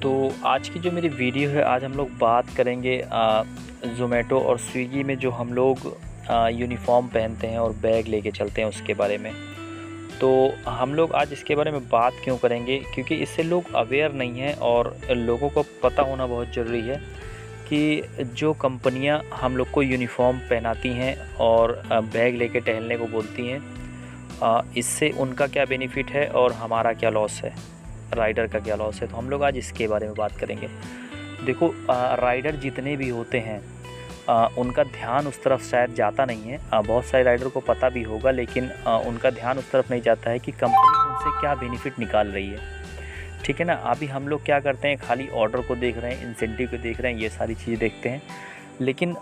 तो आज की जो मेरी वीडियो है, आज हम लोग बात करेंगे ज़ोमैटो और स्विगी में जो हम लोग यूनिफ़ॉर्म पहनते हैं और बैग लेके चलते हैं उसके बारे में। तो हम लोग आज इसके बारे में बात क्यों करेंगे, क्योंकि इससे लोग अवेयर नहीं हैं और लोगों को पता होना बहुत ज़रूरी है कि जो कंपनियां हम लोग को यूनिफ़ॉर्म पहनाती हैं और बैग लेके टहलने को बोलती हैं, इससे उनका क्या बेनिफिट है और हमारा क्या लॉस है, राइडर का क्या लॉस है। तो हम लोग आज इसके बारे में बात करेंगे। देखो, राइडर जितने भी होते हैं उनका ध्यान उस तरफ शायद जाता नहीं है। बहुत सारे राइडर को पता भी होगा, लेकिन उनका ध्यान उस तरफ नहीं जाता है कि कंपनी उनसे क्या बेनिफिट निकाल रही है। ठीक है ना। अभी हम लोग क्या करते हैं, खाली ऑर्डर को देख रहे हैं, इंसेंटिव को देख रहे हैं, ये सारी चीज़ें देखते हैं। लेकिन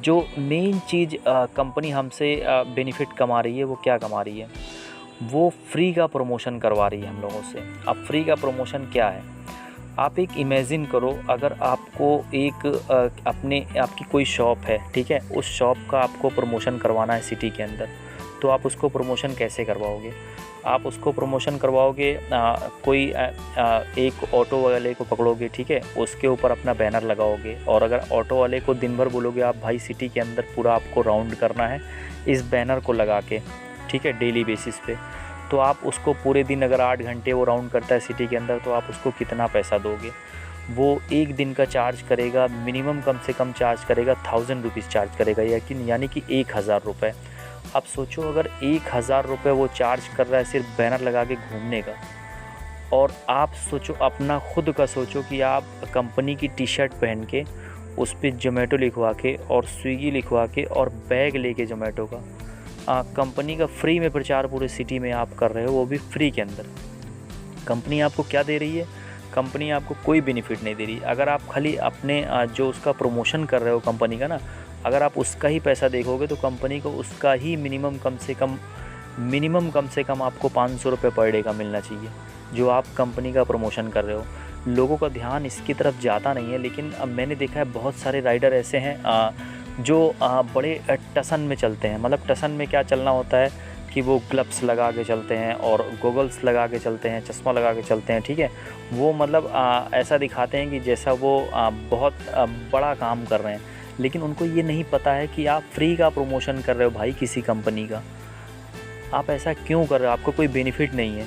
जो मेन चीज़ कंपनी हमसे बेनिफिट कमा रही है, वो क्या कमा रही है? वो फ्री का प्रमोशन करवा रही है हम लोगों से। अब फ्री का प्रमोशन क्या है? आप एक इमेजिन करो, अगर आपको एक आपकी कोई शॉप है, ठीक है, उस शॉप का आपको प्रमोशन करवाना है सिटी के अंदर, तो आप उसको प्रमोशन कैसे करवाओगे? आप उसको प्रमोशन करवाओगे, कोई एक ऑटो वाले को पकड़ोगे, ठीक है, उसके ऊपर अपना बैनर लगाओगे, और अगर ऑटो वाले को दिन भर बोलोगे आप भाई सिटी के अंदर पूरा आपको राउंड करना है इस बैनर को लगा के, ठीक है, डेली बेसिस पे, तो आप उसको पूरे दिन अगर 8 घंटे वो राउंड करता है सिटी के अंदर, तो आप उसको कितना पैसा दोगे? वो एक दिन का चार्ज करेगा, मिनिमम कम से कम चार्ज करेगा 1000 रुपीज़ चार्ज करेगा, यानी कि 1000 रुपये। अब सोचो, अगर 1000 रुपये वो चार्ज कर रहा है सिर्फ बैनर लगा के घूमने का, और आप सोचो अपना खुद का, सोचो कि आप कंपनी की टी शर्ट पहन के उस पर ज़ोमैटो लिखवा के और स्विगी लिखवा के और बैग लेके ज़ोमैटो का कंपनी का फ्री में प्रचार पूरे सिटी में आप कर रहे हो, वो भी फ्री के अंदर। कंपनी आपको क्या दे रही है? कंपनी आपको कोई बेनिफिट नहीं दे रही। अगर आप खाली अपने जो उसका प्रमोशन कर रहे हो कंपनी का ना, अगर आप उसका ही पैसा देखोगे तो कंपनी को उसका ही मिनिमम कम से कम आपको 500 रुपये पर डे का मिलना चाहिए, जो आप कंपनी का प्रमोशन कर रहे हो। लोगों का ध्यान इसकी तरफ जाता नहीं है। लेकिन अब मैंने देखा है बहुत सारे राइडर ऐसे हैं जो बड़े टसन में चलते हैं। मतलब टसन में क्या चलना होता है कि वो ग्लव्स लगा के चलते हैं और गॉगल्स लगा के चलते हैं, चश्मा लगा के चलते हैं, ठीक है। वो मतलब ऐसा दिखाते हैं कि जैसा वो बहुत बड़ा काम कर रहे हैं, लेकिन उनको ये नहीं पता है कि आप फ्री का प्रमोशन कर रहे हो भाई किसी कंपनी का। आप ऐसा क्यों कर रहे हो? आपको कोई बेनिफिट नहीं है,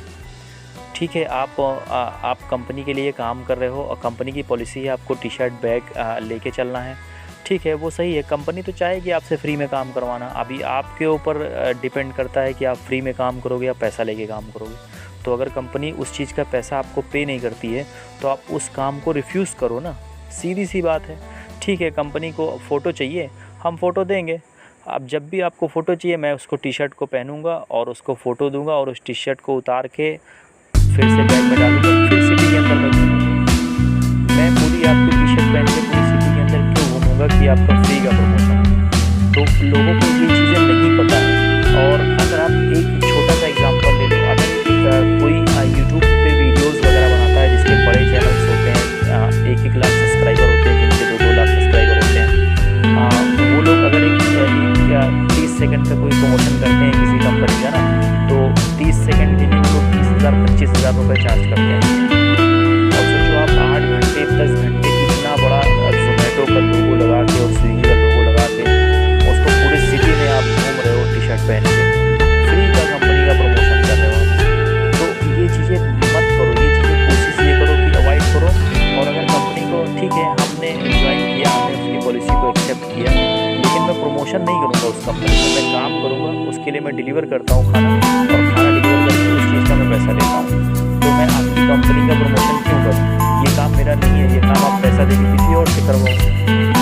ठीक है। आप कंपनी के लिए काम कर रहे हो और कंपनी की पॉलिसी है आपको टी शर्ट बैग लेके चलना है, ठीक है, वो सही है। कंपनी तो चाहेगी आपसे फ्री में काम करवाना। अभी आपके ऊपर डिपेंड करता है कि आप फ्री में काम करोगे या पैसा लेके काम करोगे। तो अगर कंपनी उस चीज़ का पैसा आपको पे नहीं करती है तो आप उस काम को रिफ्यूज़ करो ना, सीधी सी बात है। ठीक है, कंपनी को फ़ोटो चाहिए, हम फ़ोटो देंगे। अब जब भी आपको फ़ोटो चाहिए, मैं उसको टी शर्ट को पहनूँगा और उसको फ़ोटो दूँगा और उस टी शर्ट को उतार के फिर से बैग में डालूँगा, फिर सिटी के अंदर मैं घूमूँगा। मैं पूरी आपकी टी शर्ट पहन के पूरी सिटी के अंदर क्यों घूमूँगा कि आपका फ्री का प्रमोशन है? तो लोगों को ये चीज़ें नहीं पता है। और अगर आप एक छोटा सा एग्जांपल ले लो, अगर कोई यूट्यूब पे वीडियोस वगैरह बनाता है जिसके बड़े चैनल्स होते हैं, 1-1 लाख सब्सक्राइबर होते हैं, जिनके 2-2 लाख सब्सक्राइबर होते हैं, वो लोग अगर एक 30 सेकंड का कोई प्रमोशन करते हैं किसी कंपनी का ना, तो 30 सेकंड के लिए वो लोग 30,000-25,000 रुपये चार्ज करते हैं। और सोचो आप 8 घंटे 10 घंटे इतना बड़ा ज़ोमैटो का लोगो लगा के और स्विगी का लोगो लगा के उसको पूरे सिटी में आप घूम रहे हो टी शर्ट पहन के, फ्री का कंपनी का प्रमोशन कर रहे हो। तो ये चीज़ें मत करो, ये चीज़ें कोशिश ये करो कि अवॉइड करो। और अगर कंपनी को ठीक है, हमने ज्वाइन किया, हमने उसकी पॉलिसी को एक्सेप्ट किया, लेकिन मैं प्रमोशन नहीं करूँगा उस कंपनी में, मैं काम करूँगा, उसके लिए मैं डिलीवर करता हूँ खाना, और खाना डिलीवर करके उस चीज़ का मैं पैसा लेता हूँ। तो मैं आपकी कंपनी का प्रमोशन क्यों करूँ? ये काम मेरा नहीं है, ये काम आप पैसा देके किसी और से करवाओ।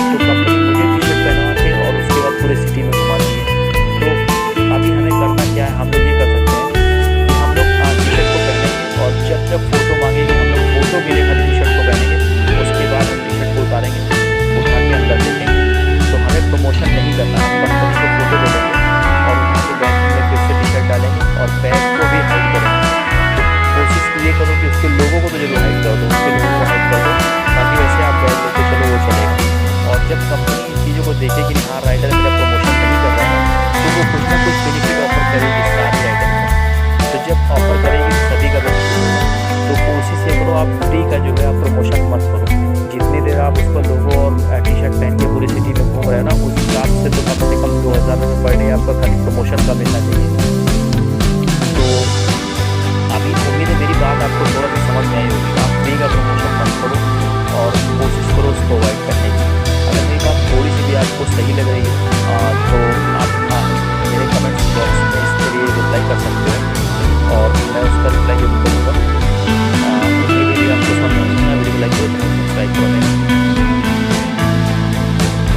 तो कंपनी मुझे टी शर्ट पहना के और उसके बाद पूरे सिटी में घुमाती है। तो अभी हमें करना क्या है? हम लोग ये कर सकते हैं कि हम लोग टी शर्ट को पहनेंगे और जब फ़ोटो मांगेंगे हम लोग फ़ोटो के लिए खाली टी शर्ट को पहनेंगे, उसके बाद हम टी शर्ट को उतारेंगे, उठा के अंदर देखेंगे। तो हमें प्रमोशन नहीं करना, हम कंपनी को फ़ोटो दे देंगे और वहाँ के बैग में फिर से टी शर्ट डालेंगे और बैग को भी हाइड करेंगे। कोशिश ये करो कि उसके लोगों को तो जरूर हाइड कर दो, उसके लोगों को हाइड कर दो, ताकि वैसे आप बैग लेके चलो, वो चलेगा। और जब कंपनी इन चीज़ों को देखे कि हाँ राइडर मेरा प्रमोशन नहीं कर रहा है, तो वो कुछ ना कुछ